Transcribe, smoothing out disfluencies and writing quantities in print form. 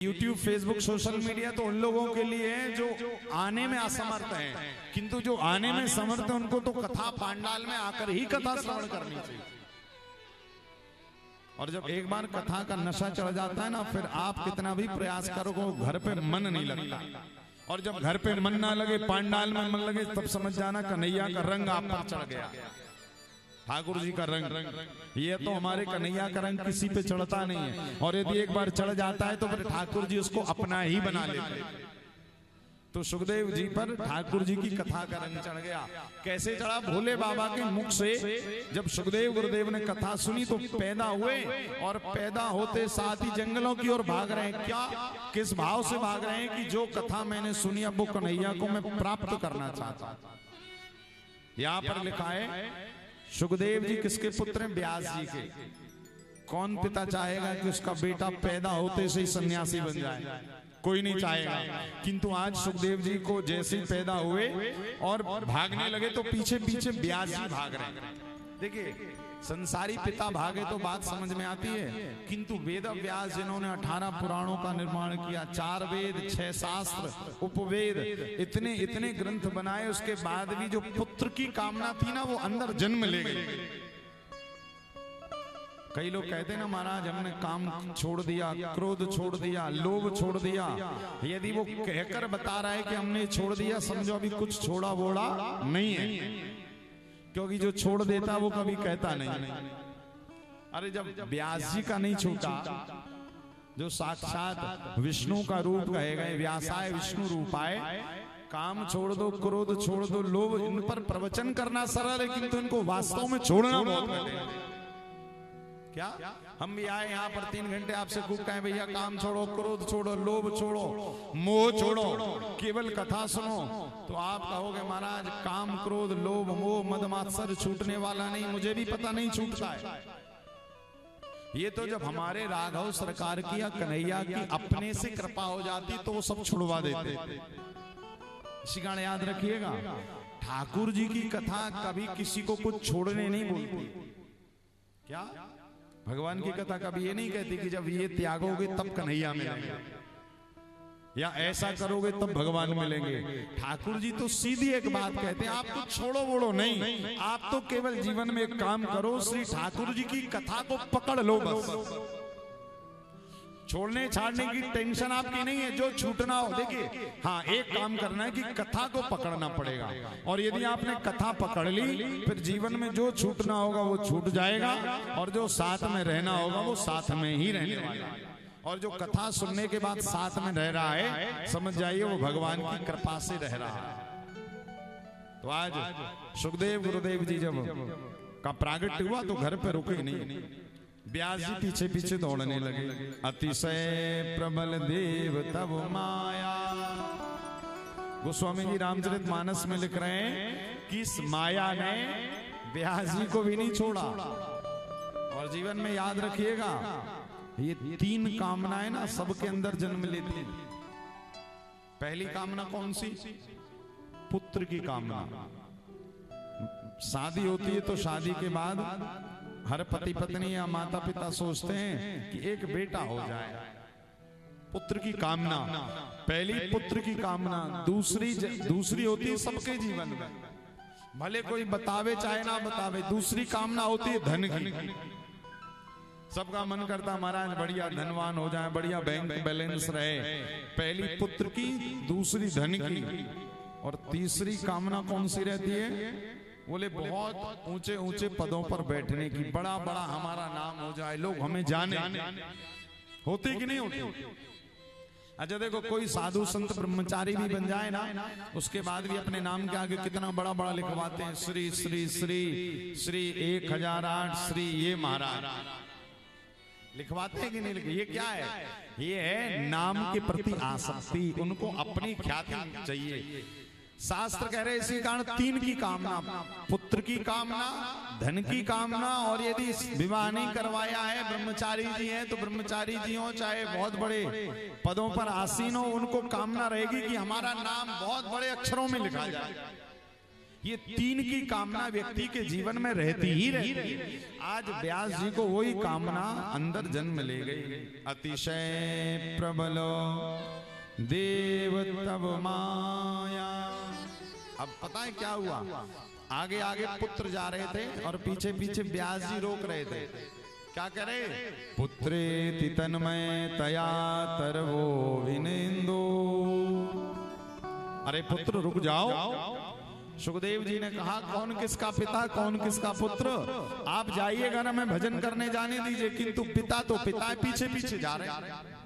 YouTube, Facebook, social media तो उन लोगों के लिए है जो आने में असमर्थ हैं, किंतु जो आने में समर्थ है उनको तो कथा पांडाल में आकर ही कथा श्रवण करनी चाहिए। और जब एक बार कथा का नशा चढ़ जाता है ना, फिर आप कितना भी प्रयास करो घर पे मन नहीं लगता। और जब घर पे मन ना लगे, पांडाल में मन लगे, तब समझ जाना कन्हैया का रंग आप पर चढ़ गया, ठाकुर जी का रंग। ये तो हमारे कन्हैया का रंग किसी पे चढ़ता नहीं है, और यदि एक बार चढ़ जाता है तो फिर ठाकुर जी उसको अपना ही बना लेते हैं। तो सुखदेव जी पर ठाकुर जी की कथा का रंग चढ़ गया। कैसे चढ़ा? भोले बाबा के मुख से जब सुखदेव गुरुदेव ने कथा सुनी तो पैदा हुए, और पैदा होते साथ ही जंगलों की ओर भाग रहे हैं। क्या, किस भाव से भाग रहे हैं कि जो कथा मैंने सुनी अब वो कन्हैया को मैं प्राप्त करना चाहता। यहाँ पर लिखा है सुखदेव जी किसके पुत्र हैं? व्यास जी के। कौन पिता चाहेगा कि उसका बेटा पैदा होते से ही सन्यासी बन जाए? कोई नहीं चाहेगा। किंतु आज सुखदेव जी को जैसे ही पैदा हुए और भागने लगे तो पीछे पीछे व्यास जी भाग रहे हैं। देखिए, संसारी पिता भागे तो बात समझ में आती है, किंतु वेद व्यास जिन्होंने 18 पुराणों का निर्माण किया, 4 वेद, 6 शास्त्र, उपवेद, इतने इतने ग्रंथ बनाए, उसके बाद भी जो पुत्र की कामना थी ना, वो अंदर जन्म ले गई। कई लोग कहते हैं ना, महाराज हमने काम छोड़ दिया, क्रोध छोड़ दिया, लोभ छोड़ दिया। यदि वो कहकर बता रहा है कि हमने छोड़ दिया, समझो अभी कुछ छोड़ा वोड़ा नहीं है, क्योंकि जो छोड़ देता वो कभी कहता नहीं। अरे जब व्यास जी का नहीं छूटा, जो साक्षात विष्णु का रूप कहे गए, व्यासाय विष्णु रूपाय, काम छोड़ दो, क्रोध छोड़ दो, लोभ, इन पर प्रवचन करना सरल है, किंतु इनको वास्तव में छोड़ना बहुत कठिन है। क्या हम भी आए यहाँ पर 3 घंटे आपसे खूब कहें भैया काम छोड़ो, क्रोध छोड़ो, लोभ छोड़ो, मोह छोड़ो, केवल कथा सुनो, तो आप कहोगे महाराज काम, क्रोध, लोभ, मोह, मद मात्सर्य छूटने वाला नहीं, मुझे भी पता नहीं छूटता है। ये तो जब हमारे राघव सरकार की या कन्हैया की अपने से कृपा हो जाती तो वो सब छुड़वा देते। इसी कारण याद रखिएगा, ठाकुर जी की कथा कभी किसी को कुछ छोड़ने नहीं बोलती। क्या भगवान की कथा कभी ये नहीं कहती कि जब ये त्यागोगे तब कन्हैया मिलेंगे, या ऐसा करोगे तब भगवान मिलेंगे। ठाकुर जी तो सीधी एक बात कहते हैं, आप तो छोड़ो वोड़ो नहीं, आप तो केवल जीवन में एक काम करो, श्री ठाकुर जी की कथा को पकड़ लो बस। छोड़ने छाड़ने की टेंशन आपकी नहीं है, जो छूटना हो। देखिए, हाँ एक काम करना है कि कथा को पकड़ना पड़ेगा, और यदि आपने कथा पकड़ ली, फिर जीवन में जो छूटना होगा वो छूट जाएगा, और जो साथ में रहना होगा वो साथ में ही रहने वाला है। और जो कथा सुनने के बाद साथ में रह रहा है, समझ जाइए वो भगवान की कृपा से रह रहा है। तो आज सुखदेव गुरुदेव जी जब का प्रागट्य हुआ तो घर पे रुके नहीं, व्यास जी पीछे पीछे दौड़ने लगे। अतिशय प्रबल देव तब माया, गोस्वामी जी रामचरितमानस में लिख रहे हैं कि इस माया ने व्यास जी को भी नहीं छोड़ा। और जीवन में याद रखिएगा, ये 3 कामनाएं ना सबके अंदर जन्म लेती हैं। पहली कामना कौन सी? पुत्र की कामना। शादी होती है तो शादी के बाद हर पति पत्नी या माता पिता सोचते हैं कि एक बेटा हो जाए, पुत्र की कामना। पहली पुत्र की कामना। दूसरी होती है सबके जीवन में, भले कोई बतावे चाहे ना बतावे, दूसरी कामना होती है धन की। सबका मन करता महाराज बढ़िया धनवान हो जाए, बढ़िया बैंक बैलेंस रहे। पहली पुत्र की, दूसरी धन की, और तीसरी कामना कौन सी रहती है? बोले बहुत ऊंचे ऊंचे पदों पर बैठने की, बड़ा बड़ा हमारा नाम हो जाए, लोग हमें जाने। होते कि नहीं होते? अच्छा देखो, कोई साधु संत ब्रह्मचारी भी बन जाए ना, उसके बाद भी अपने नाम के आगे कितना बड़ा बड़ा लिखवाते हैं, श्री श्री श्री श्री 1008 श्री ये महाराज लिखवाते हैं कि नहीं लिखे? ये क्या है? ये है नाम के प्रति आसक्ति, उनको अपनी ख्याति चाहिए। शास्त्र कह रहे इसी कारण 3 की कामना, पुत्र की कामना, धन की कामना, और यदि विवाह नहीं करवाया है, ब्रह्मचारी जी हैं तो ब्रह्मचारी जी हो चाहे बहुत बड़े पदों पर आसीन हो, उनको कामना रहेगी कि हमारा नाम बहुत बड़े अक्षरों में लिखा जाए। ये तीन की कामना व्यक्ति के जीवन में रहती ही रहती है। आज व्यास जी को वही कामना अंदर जन्म ले गई। अतिशय प्रबल देव तब माया। अब पता है क्या हुआ, आगे आगे पुत्र जा रहे थे और पीछे पीछे व्यास जी रोक रहे थे। क्या करे, पुत्रेति तन्मय तया तरवो विनेन्दो। अरे पुत्र रुक जाओ। सुखदेव जी ने कहा कौन किसका पिता कौन किसका पुत्र, आप जाइएगा ना, मैं भजन करने जाने दीजिए, किंतु पिता तो पिता पीछे पीछे जा रहे हैं।